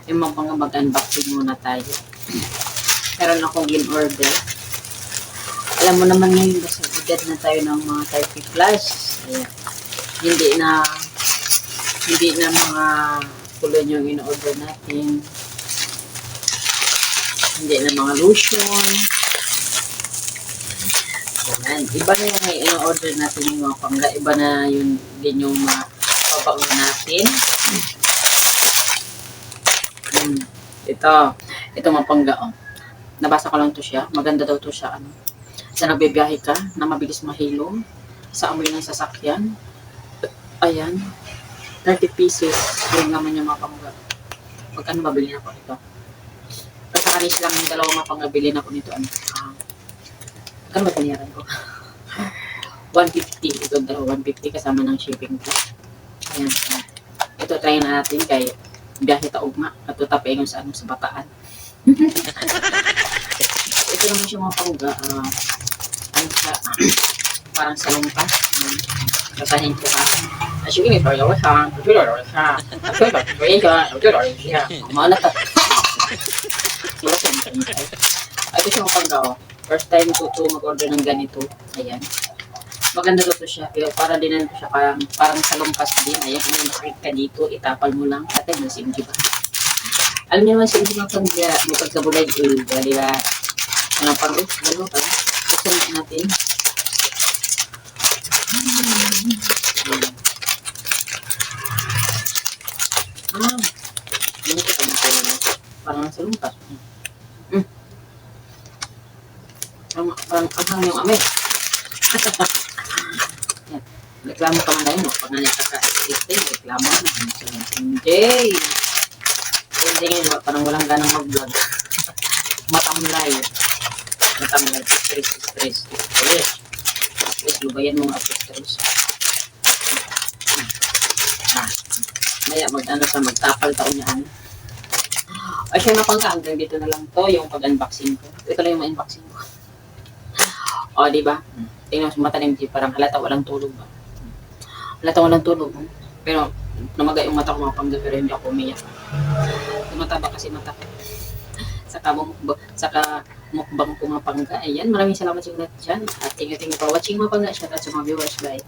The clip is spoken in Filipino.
Yung mga mag-unboxing muna tayo. Meron akong in-order. Alam mo naman ngayon, nasa edad na tayo ng mga 30 plus. Ayan. Hindi na mga kulon yung in-order natin. Hindi na mga lotion. Ayan. Iba na yung in-order natin yung mga pangga. Iba na yun din yung mapapauna natin. Ito mapangga. Oh. Nabasa ko lang to siya. Maganda daw to siya. Sa nagbibiyahe ka na mabilis mahilo sa amoy ng sasakyan. Ayan. 30 pesos. Yung naman yung mapangga. Magkano mabili na ko ito? Sa kanis lang yung dalawang mapangabili na ko nito. Magkano ba taniyaran ko? 150. Ito dalawa 150 kasama ng shipping ko. Ayan. Ito try na natin kay biyahe taog nga. At tapay sa bataan. Ito naman siya mga pangga. Parang salumpas. Basahin ko ha. Sige, ito yung siya. Ito yung siya. Kumana ka. Ito siya mga pangga. First time ko ito mag-order ng ganito. Ayan. Maganda to siya. Pero para din siya parang salumpas din. Ayan, kung nakakit ka dito, itapal mo lang. At ay, masimgi ba? Alam niyo naman sa mga pangga, may pagkabulay. Diba? Ano pang ano pa? Ito natin. Ano ko parang nasa lumpas. Parang anghang yung amoy. Yan. Reklamo ka man tayo mo. Pag nangyay ka reklamo na. Hindi. Hindi nga, parang walang ganang mag-vlog. Matamlay. Stress. Lubayan mo nga stress. Maya magtapal taon niyan. Ay siya napangka, hanggang dito na lang to yung pag-unboxing ko. Ito lang yung ma-unboxing ko. O, diba? Tingnan mo sa mata ng parang halata walang tulog ba? Halata walang tulog. Pero namaga yung mata ko mga pangga, pero hindi ako umiyak. Tumataba kasi mata ko. Saka mukbang ko mga pangga. Ayan, maraming salamat sa inyo dyan. At thank you for watching mga pangga. Shout out sa mga viewers, bye.